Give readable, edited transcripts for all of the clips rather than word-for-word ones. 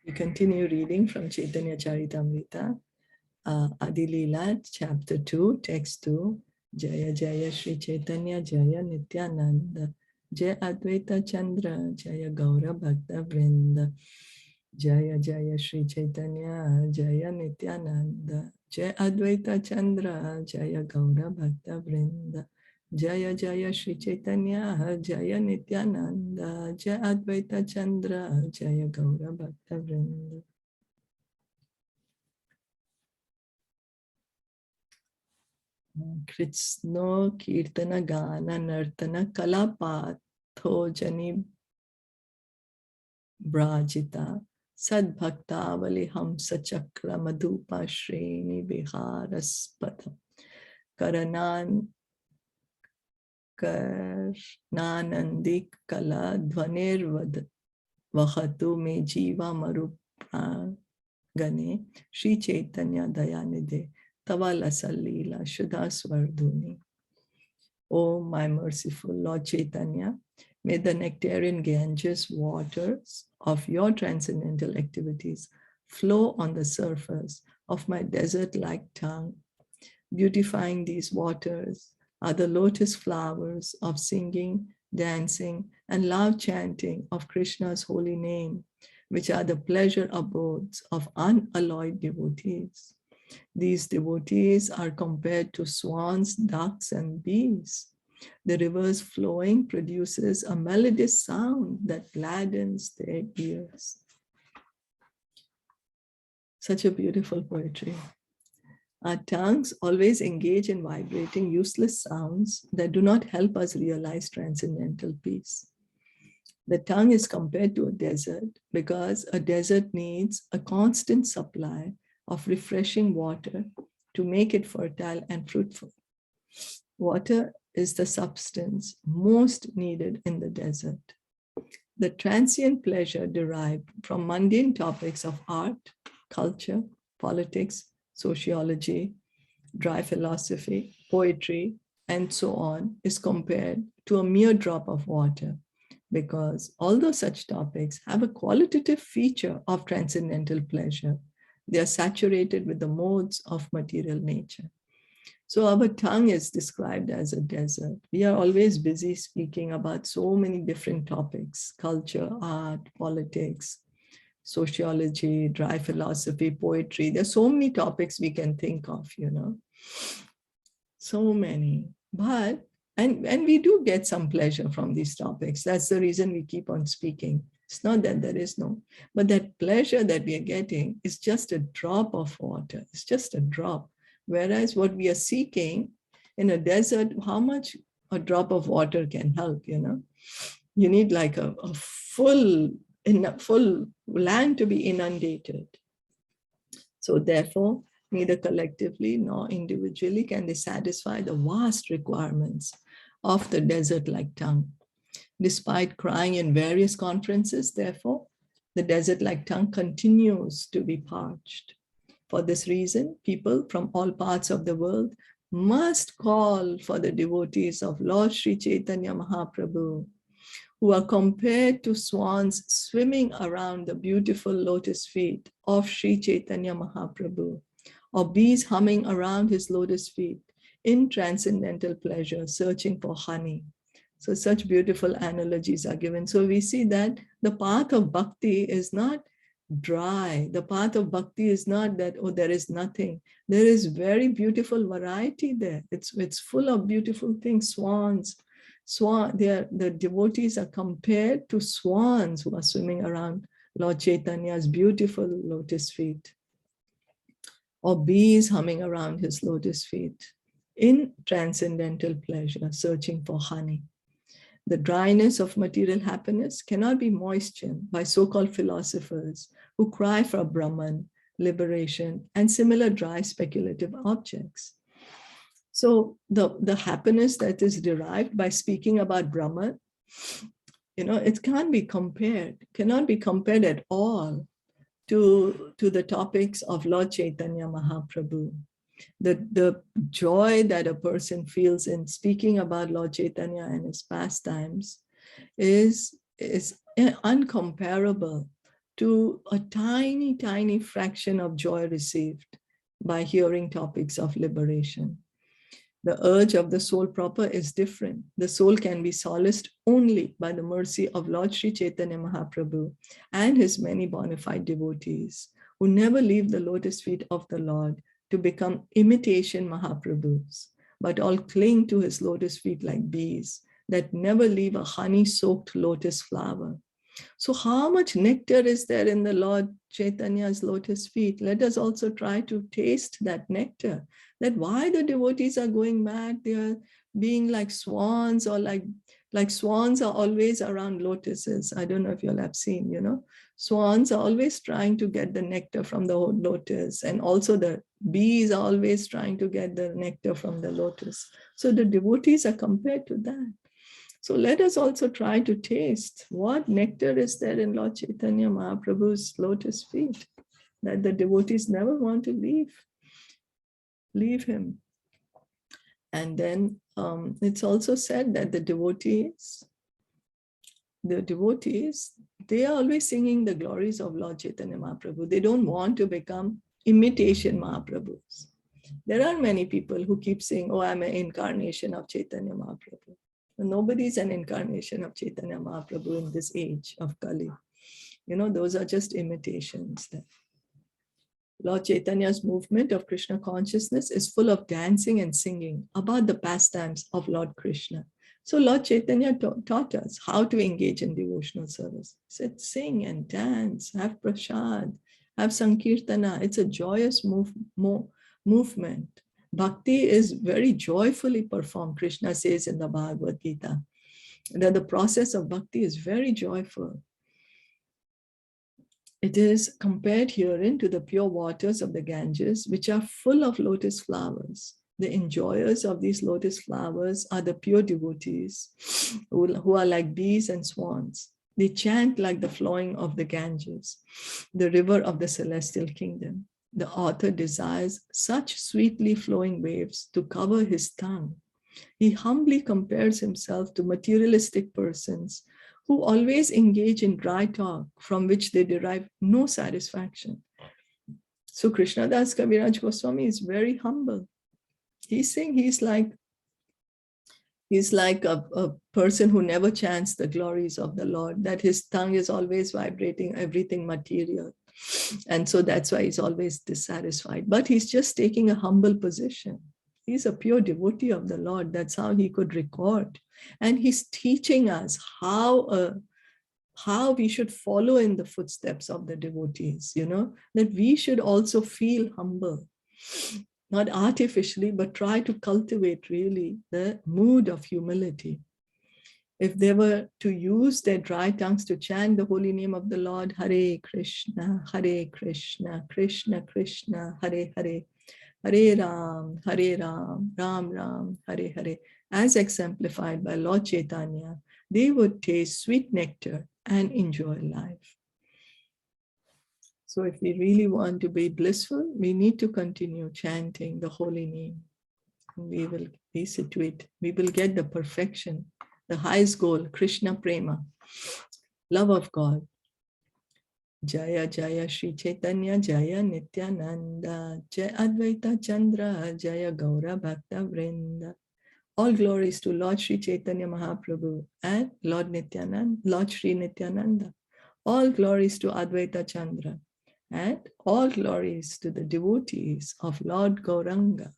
We continue reading from Caitanya Caritamrita, Adi-Lila, chapter 2, text 2. Jaya Jaya Sri Chaitanya Jaya Nityananda, Jaya Advaita Chandra, Jaya Gaura Bhakta Vrinda, Jaya Jaya Sri Chaitanya Jaya Nityananda, Jaya Advaita Chandra, Jaya Gaura Bhakta Vrinda, Jaya Jaya Sri Chaitanya Jaya Nityananda, Jaya Advaita Chandra, Jaya Gaura Bhakta Vrinda. Krishna Kirtana Gana Nartana Kalapatho Jani Brajita Sadbhaktavali Hamsa Chakra Madhupa Shreni Viharaspatha Karanan Karnanandik Kala Dhvanir Vahatu Me Jiva Marupra Gane Shri Chaitanya Dayanide Tavala Salila Shuddha Swardhuni. O my merciful Lord Chaitanya, may the nectarian Ganges waters of your transcendental activities flow on the surface of my desert-like tongue. Beautifying these waters are the lotus flowers of singing, dancing, and loud chanting of Krishna's holy name, which are the pleasure abodes of unalloyed devotees. These devotees are compared to swans, ducks, and bees. The river's flowing produces a melodious sound that gladdens their ears. Such a beautiful poetry. Our tongues always engage in vibrating useless sounds that do not help us realize transcendental peace. The tongue is compared to a desert because a desert needs a constant supply of refreshing water to make it fertile and fruitful. Water is the substance most needed in the desert. The transient pleasure derived from mundane topics of art, culture, politics, sociology, dry philosophy, poetry, and so on is compared to a mere drop of water, because although such topics have a qualitative feature of transcendental pleasure, they are saturated with the modes of material nature. So our tongue is described as a desert. We are always busy speaking about so many different topics: culture, art, politics, sociology, dry philosophy, poetry. There's so many topics we can think of, you know, so many. But, and we do get some pleasure from these topics. That's the reason we keep on speaking. It's not that there is no, but that pleasure that we are getting is just a drop of water. It's just a drop. Whereas what we are seeking in a desert, how much a drop of water can help, you know? You need like a full land to be inundated. So therefore, neither collectively nor individually can they satisfy the vast requirements of the desert-like tongue. Despite crying in various conferences, therefore, the desert-like tongue continues to be parched. For this reason, people from all parts of the world must call for the devotees of Lord Sri Chaitanya Mahaprabhu, who are compared to swans swimming around the beautiful lotus feet of Sri Chaitanya Mahaprabhu, or bees humming around his lotus feet in transcendental pleasure, searching for honey. So such beautiful analogies are given. So we see that the path of bhakti is not dry. The path of bhakti is not that, oh, there is nothing. There is very beautiful variety there. It's full of beautiful things. Swans, the devotees are compared to swans who are swimming around Lord Chaitanya's beautiful lotus feet, or bees humming around his lotus feet in transcendental pleasure, searching for honey. The dryness of material happiness cannot be moistened by so-called philosophers who cry for Brahman, liberation, and similar dry speculative objects. So the happiness that is derived by speaking about Brahman, you know, it cannot be compared at all to the topics of Lord Chaitanya Mahaprabhu. The joy that a person feels in speaking about Lord Chaitanya and his pastimes is uncomparable to a tiny, tiny fraction of joy received by hearing topics of liberation. The urge of the soul proper is different. The soul can be solaced only by the mercy of Lord Sri Chaitanya Mahaprabhu and his many bona fide devotees who never leave the lotus feet of the Lord to become imitation Mahaprabhus, but all cling to his lotus feet like bees that never leave a honey-soaked lotus flower. So how much nectar is there in the Lord Chaitanya's lotus feet? Let us also try to taste that nectar. That why the devotees are going mad, they are being like swans, or like swans are always around lotuses. I don't know if you'll have seen, swans are always trying to get the nectar from the lotus, and also the bees are always trying to get the nectar from the lotus. So the devotees are compared to that. So let us also try to taste what nectar is there in Lord Chaitanya Mahaprabhu's lotus feet that the devotees never want to leave him. And then it's also said that the devotees, they are always singing the glories of Lord Chaitanya Mahaprabhu. They don't want to become imitation Mahaprabhus. There are many people who keep saying, oh, I'm an incarnation of Chaitanya Mahaprabhu. Nobody is an incarnation of Chaitanya Mahaprabhu in this age of Kali. Those are just imitations. Lord Chaitanya's movement of Krishna consciousness is full of dancing and singing about the pastimes of Lord Krishna. So Lord Chaitanya taught us how to engage in devotional service. He said, sing and dance, have prasad, have sankirtana. It's a joyous movement. Bhakti is very joyfully performed. Krishna says in the Bhagavad Gita that the process of bhakti is very joyful. It is compared herein to the pure waters of the Ganges, which are full of lotus flowers. The enjoyers of these lotus flowers are the pure devotees who are like bees and swans. They chant like the flowing of the Ganges, the river of the celestial kingdom. The author desires such sweetly flowing waves to cover his tongue. He humbly compares himself to materialistic persons who always engage in dry talk from which they derive no satisfaction. So Krishnadas Kaviraj Goswami is very humble. He's saying he's like a person who never chants the glories of the Lord, that his tongue is always vibrating everything material. And so that's why he's always dissatisfied. But he's just taking a humble position. He's a pure devotee of the Lord. That's how he could record. And he's teaching us how we should follow in the footsteps of the devotees, that we should also feel humble, not artificially, but try to cultivate really the mood of humility. If they were to use their dry tongues to chant the holy name of the Lord, Hare Krishna, Krishna Krishna, Hare Hare, Hare Ram, Ram Ram, Hare Hare, as exemplified by Lord Chaitanya, they would taste sweet nectar and enjoy life. So if we really want to be blissful, we need to continue chanting the holy name. We will be situated. We will get the perfection, the highest goal, Krishna Prema, love of God. Jaya Jaya Sri Chaitanya Jaya Nityananda Jaya Advaita Chandra Jaya Gaura Bhakta Vrinda. All glories to Lord Sri Chaitanya Mahaprabhu and Lord Sri Nityananda. All glories to Advaita Chandra and all glories to the devotees of Lord Gauranga.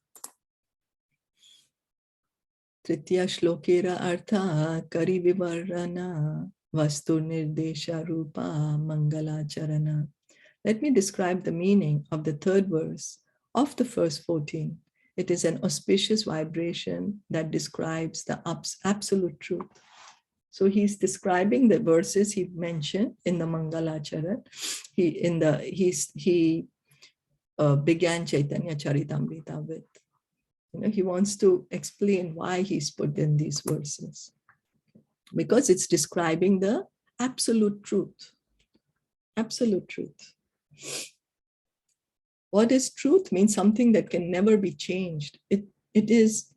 Tritya Shlokera Artha Kari Vivarana Vastu Nirdesha Rupa Mangala Charana. Let me describe the meaning of the third verse of the first 14. It is an auspicious vibration that describes the absolute truth. So he's describing the verses he mentioned in the Mangalacharan. He began Caitanya Caritamrita with. He wants to explain why he's put in these verses. Because it's describing the absolute truth. Absolute truth. What is truth? Means something that can never be changed. It is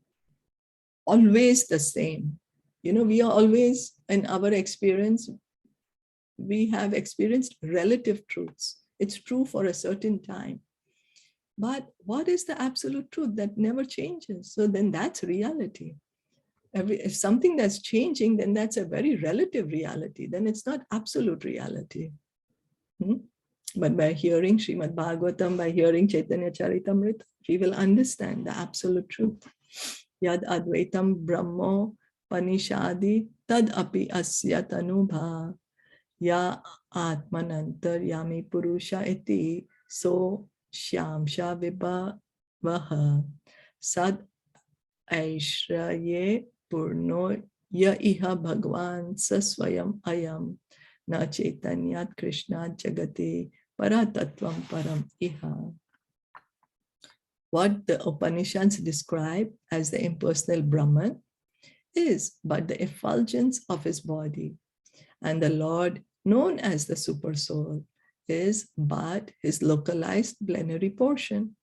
always the same. We are always, in our experience, we have experienced relative truths. It's true for a certain time. But what is the absolute truth that never changes? So then that's reality. If something that's changing, then that's a very relative reality. Then it's not absolute reality. But by hearing Srimad Bhagavatam, by hearing Caitanya Caritamrita, we will understand the absolute truth. Yad Advaitam Brahmo Panishadi Tad Api Asya Tanubha Ya Atmanantar Yami Purusha Iti So Shyamsha Vibhavaha Sad Aishraye Purno Ya Iha Bhagwan Saswayam Ayam Na Chaitanyat Krishna Jagati Paratatvam Param Iha. What the Upanishads describe as the impersonal Brahman is but the effulgence of his body, and the Lord, known as the Super Soul, is but his localized plenary portion.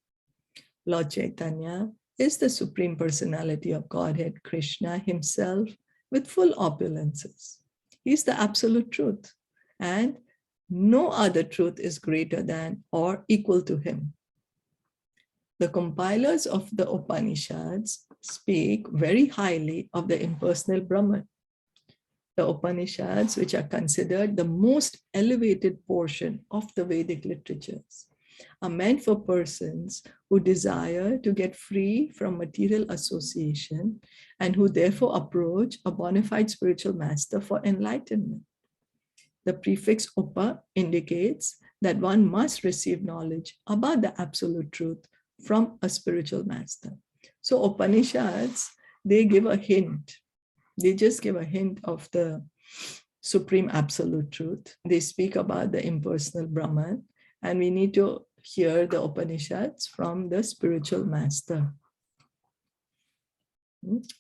Lord Chaitanya is the Supreme Personality of Godhead, Krishna himself, with full opulences. He is the absolute truth, and no other truth is greater than or equal to him. The compilers of the Upanishads speak very highly of the impersonal Brahman. The Upanishads, which are considered the most elevated portion of the Vedic literatures, are meant for persons who desire to get free from material association and who therefore approach a bona fide spiritual master for enlightenment. The prefix Upa indicates that one must receive knowledge about the absolute truth from a spiritual master. So Upanishads, they give a hint. They just give a hint of the supreme absolute truth. They speak about the impersonal Brahman, and we need to hear the Upanishads from the spiritual master.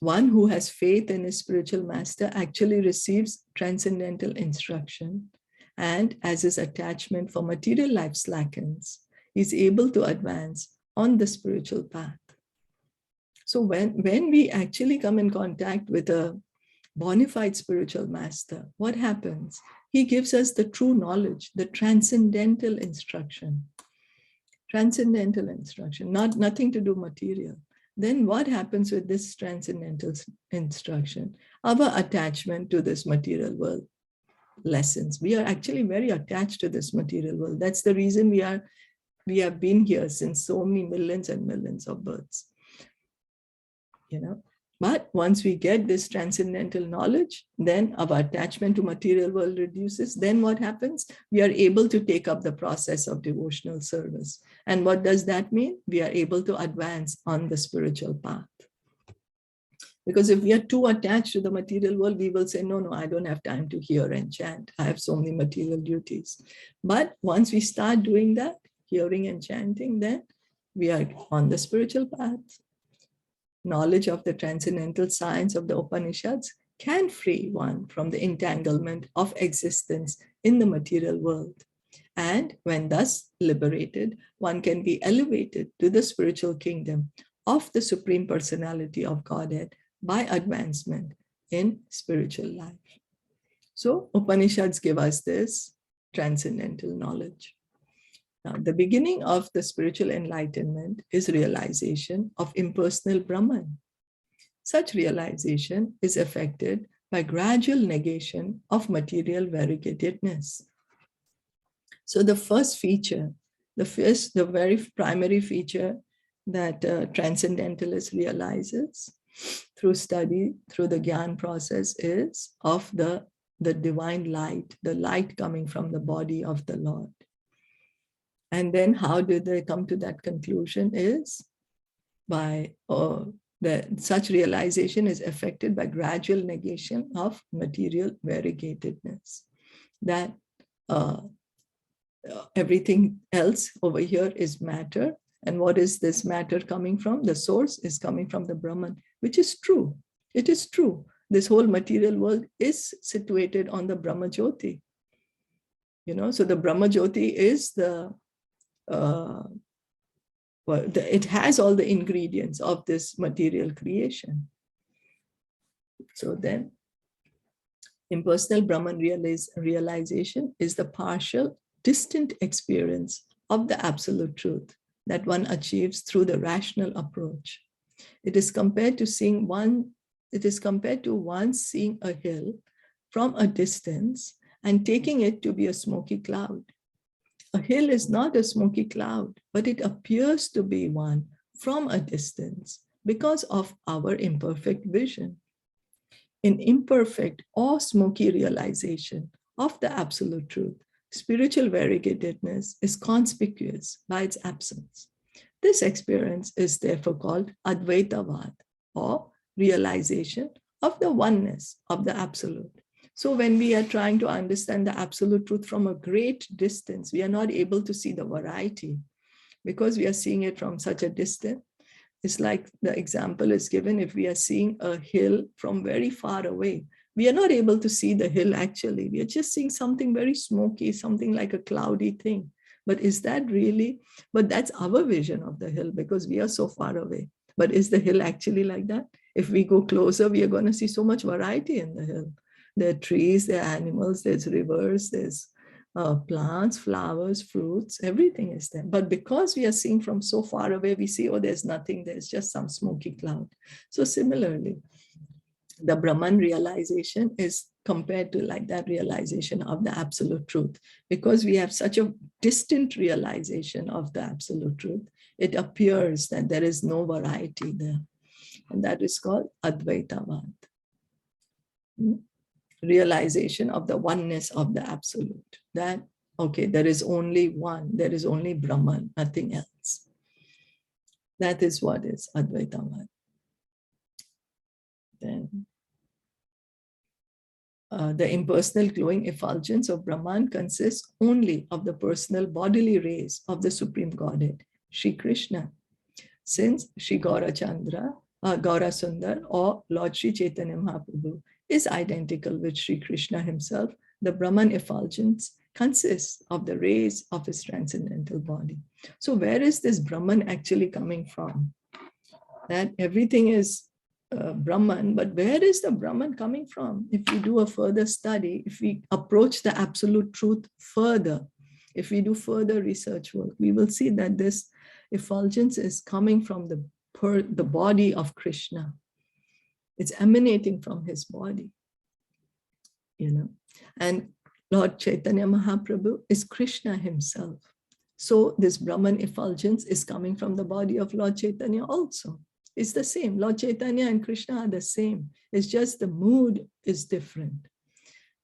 One who has faith in his spiritual master actually receives transcendental instruction, and as his attachment for material life slackens, he is able to advance on the spiritual path. So when we actually come in contact with a bona fide spiritual master, what happens? He gives us the true knowledge, the transcendental instruction. Transcendental instruction, nothing to do material. Then what happens with this transcendental instruction? Our attachment to this material world lessens. We are actually very attached to this material world. That's the reason we have been here since so many millions and millions of births. But once we get this transcendental knowledge, then our attachment to material world reduces. Then what happens? We are able to take up the process of devotional service. And what does that mean? We are able to advance on the spiritual path. Because if we are too attached to the material world, we will say, no, I don't have time to hear and chant. I have so many material duties. But once we start doing that, hearing and chanting, then we are on the spiritual path. Knowledge of the transcendental science of the Upanishads can free one from the entanglement of existence in the material world. And when thus liberated, one can be elevated to the spiritual kingdom of the Supreme Personality of Godhead by advancement in spiritual life. So Upanishads give us this transcendental knowledge. Now, the beginning of the spiritual enlightenment is realization of impersonal Brahman. Such realization is effected by gradual negation of material variegatedness. So the first feature, the very primary feature that Transcendentalist realizes through study, through the Gyan process, is of the divine light, the light coming from the body of the Lord. And then how do they come to that conclusion is by such realization is affected by gradual negation of material variegatedness. That everything else over here is matter. And what is this matter coming from? The source is coming from the Brahman, which is true. It is true. This whole material world is situated on the Brahma Jyoti. So the Brahma Jyoti is it has all the ingredients of this material creation. So then Impersonal Brahman realization is the partial, distant experience of the absolute truth that one achieves through the rational approach. It is compared to one seeing a hill from a distance and taking it to be a smoky cloud. A hill is not a smoky cloud, but it appears to be one from a distance because of our imperfect vision. In imperfect or smoky realization of the absolute truth, spiritual variegatedness is conspicuous by its absence. This experience is therefore called Advaitavad, or realization of the oneness of the absolute. So when we are trying to understand the absolute truth from a great distance, we are not able to see the variety because we are seeing it from such a distance. It's like the example is given, if we are seeing a hill from very far away, we are not able to see the hill actually. We are just seeing something very smoky, something like a cloudy thing. But is that really? But that's our vision of the hill because we are so far away. But is the hill actually like that? If we go closer, we are going to see so much variety in the hill. There are trees, there are animals, there's rivers, there's plants, flowers, fruits, everything is there. But because we are seeing from so far away, we see, oh, there's nothing, there's just some smoky cloud. So similarly, the Brahman realization is compared to like that realization of the absolute truth. Because we have such a distant realization of the absolute truth, it appears that there is no variety there. And that is called Advaitavad. Realization of the oneness of the absolute. That, okay, there is only one, there is only Brahman, nothing else. That is what is Advaitavad. Then the impersonal glowing effulgence of Brahman consists only of the personal bodily rays of the Supreme Godhead, Shri Krishna. Since Shri Gaura Sundar or Lord Shri Chaitanya Mahaprabhu is identical with Shri Krishna himself, the Brahman effulgence consists of the rays of his transcendental body. So where is this Brahman actually coming from? That everything is Brahman, but where is the Brahman coming from? If we do a further study, if we approach the absolute truth further, if we do further research work, we will see that this effulgence is coming from the body of Krishna. It's emanating from his body, you know. And Lord Chaitanya Mahaprabhu is Krishna himself. So this Brahman effulgence is coming from the body of Lord Chaitanya also. It's the same. Lord Chaitanya and Krishna are the same. It's just the mood is different.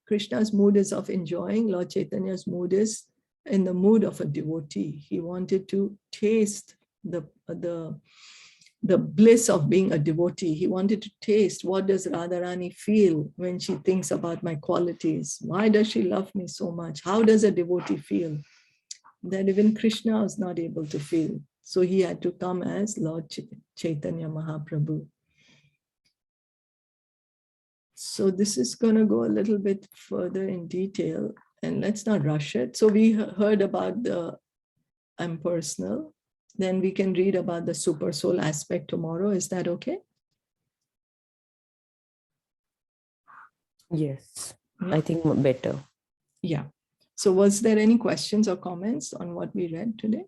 Krishna's mood is of enjoying. Lord Chaitanya's mood is in the mood of a devotee. He wanted to taste the bliss of being a devotee. He wanted to taste, what does Radharani feel when she thinks about my qualities? Why does she love me so much? How does a devotee feel? That even Krishna was not able to feel. So he had to come as Lord Chaitanya Mahaprabhu. So this is going to go a little bit further in detail, and let's not rush it. So we heard about the impersonal. Then we can read about the super soul aspect tomorrow. Is that okay? Yes, I think better. Yeah. So was there any questions or comments on what we read today?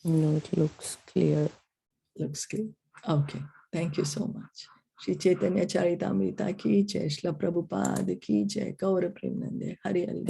No, it looks clear. Looks clear. Okay. Thank you so much. Shri Caitanya Caritamrita ki jai, Srila Prabhupada ki jai, Gaura Premanande, Hare Hare.